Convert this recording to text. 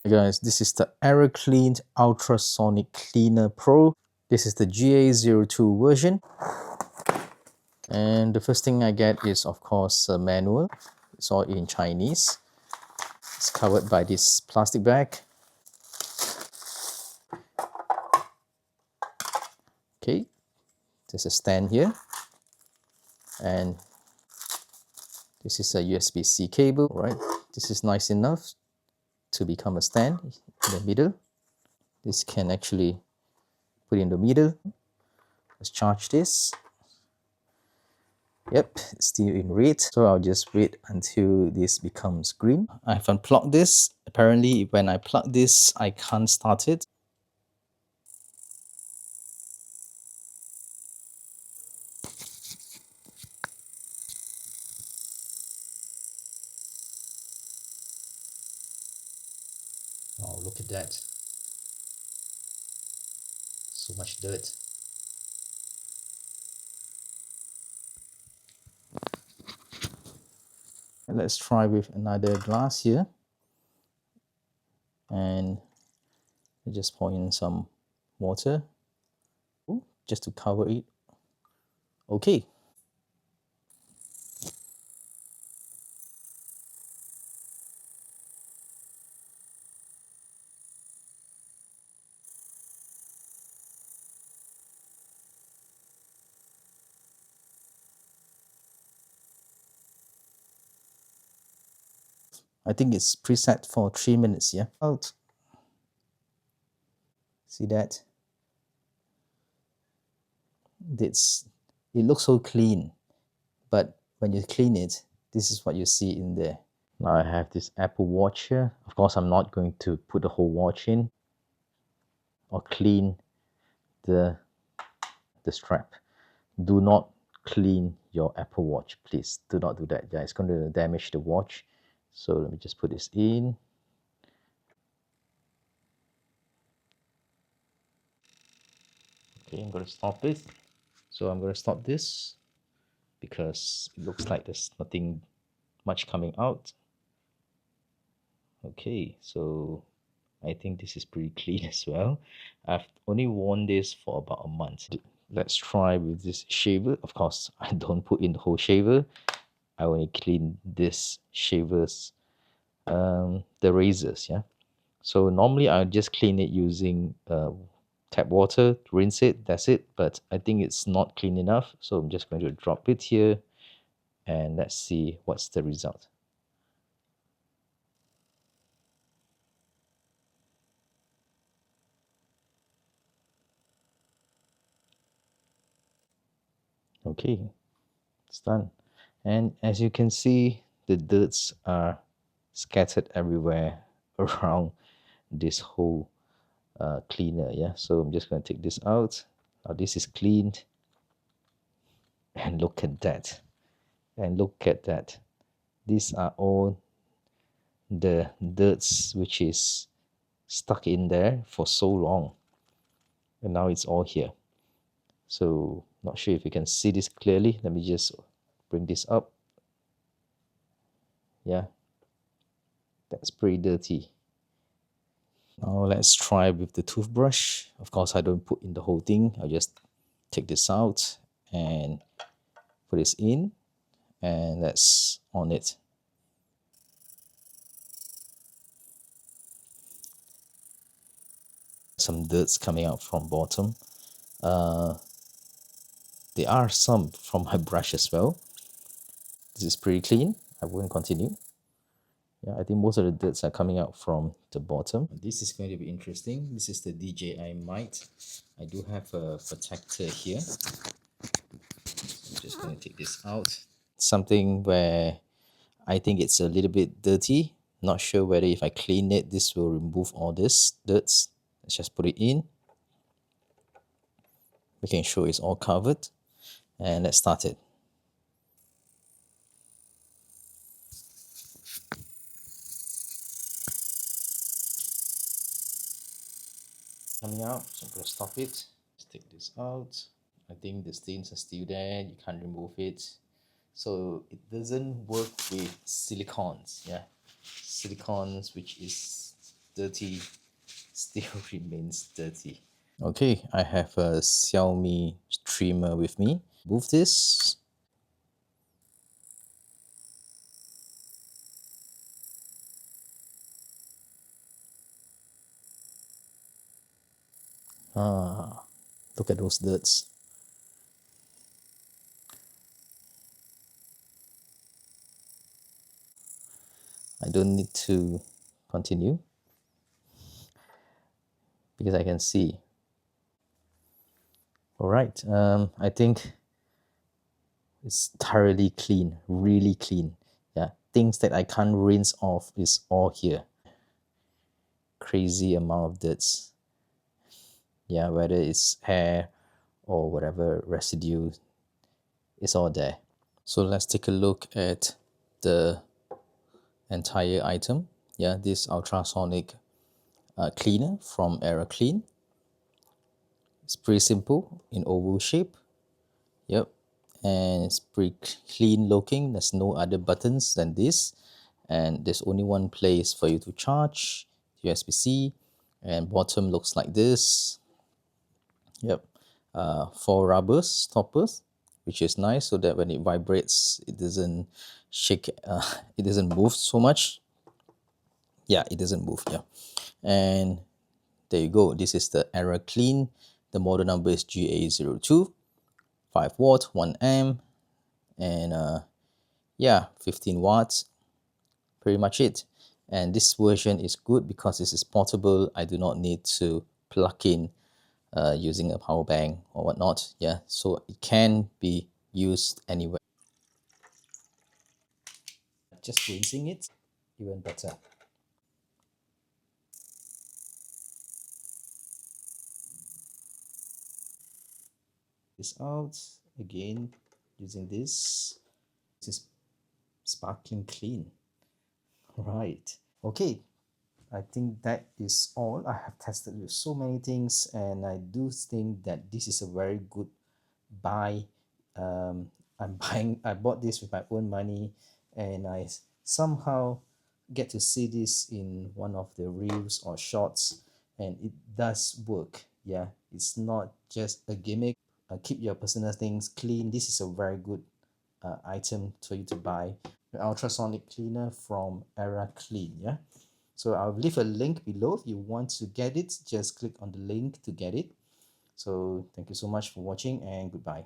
Hey guys, this is the EraClean Ultrasonic Cleaner Pro. This is the GA02 version. And the first thing I get is, of course, a manual. It's all in Chinese. It's covered by this plastic bag. Okay, there's a stand here. And this is a USB-C cable, right? This is nice enough to become a stand in the middle. This can actually put in the middle. Let's charge this. Yep, it's still in red, so I'll just wait until this becomes green. I've unplugged this. Apparently, when I plug this, I can't start it. Oh, look at that. So much dirt. Let's try with another glass here. And I just pour in some water just to cover it. Okay. I think it's preset for 3 minutes, yeah? Out. See that? It looks so clean, but when you clean it, this is what you see in there. Now I have this Apple Watch here. Of course, I'm not going to put the whole watch in or clean the strap. Do not clean your Apple Watch, please. Do not do that. Yeah, it's going to damage the watch. So let me just put this in. Okay, I'm going to stop it. So I'm going to stop this because it looks like there's nothing much coming out. Okay, so I think this is pretty clean as well. I've only worn this for about a month. Let's try with this shaver. Of course, I don't put in the whole shaver. I only clean this shavers, the razors, yeah. So normally I just clean it using tap water, rinse it, that's it. But I think it's not clean enough, so I'm just going to drop it here and let's see what's the result. Okay, it's done. And as you can see, the dirts are scattered everywhere around this whole cleaner, yeah. So I'm just going to take this out. Now this is cleaned, and look at that, and look at that. These are all the dirts which is stuck in there for so long, and now it's all here. So not sure if you can see this clearly. Let me just bring this up. Yeah, that's pretty dirty. Now let's try with the toothbrush. Of course, I don't put in the whole thing. I'll just take this out and put this in, and that's on it. Some dirts coming out from bottom. There are some from my brush as well. This is pretty clean. I won't continue. Yeah, I think most of the dirts are coming out from the bottom. This is going to be interesting. This is the DJI Might. I do have a protector here. So I'm just going to take this out. Something where I think it's a little bit dirty. Not sure whether if I clean it, this will remove all this dirts. Let's just put it in. Making sure it's all covered. And let's start it. Coming out, so I'm going to stop it. Let's take this out. I think the stains are still there. You can't remove it. So it doesn't work with silicons, yeah. Silicons, which is dirty still remains dirty. Okay, I have a Xiaomi streamer with me. Move this. Ah, look at those dirts. I don't need to continue because I can see. All right, I think it's thoroughly clean, really clean. Yeah, things that I can't rinse off is all here. Crazy amount of dirts. Yeah, whether it's hair or whatever residue, it's all there. So let's take a look at the entire item. Yeah, this ultrasonic cleaner from EraClean. It's pretty simple in oval shape. Yep, and it's pretty clean looking. There's no other buttons than this, and there's only one place for you to charge USB-C, and bottom looks like this. Yep, four rubbers stoppers, which is nice so that when it vibrates, it doesn't shake. It doesn't move so much. Yeah, it doesn't move. Yeah, and there you go. This is the EraClean. The model number is GA02. 5 watt, 1 amp, and yeah, 15 watts. Pretty much it. And this version is good because this is portable. I do not need to plug in using a power bank or whatnot. Yeah, so it can be used anywhere. Just rinsing it, even better. This out again using this. This is sparkling clean. Right. Okay. I think that is all. I have tested with so many things, and I do think that this is a very good buy. I'm buying. I bought this with my own money, and somehow get to see this in one of the reels or shorts, and it does work. Yeah, it's not just a gimmick. Keep your personal things clean. This is a very good item for you to buy. The ultrasonic cleaner from EraClean. Yeah. So I'll leave a link below. If you want to get it, just click on the link to get it. So thank you so much for watching, and goodbye.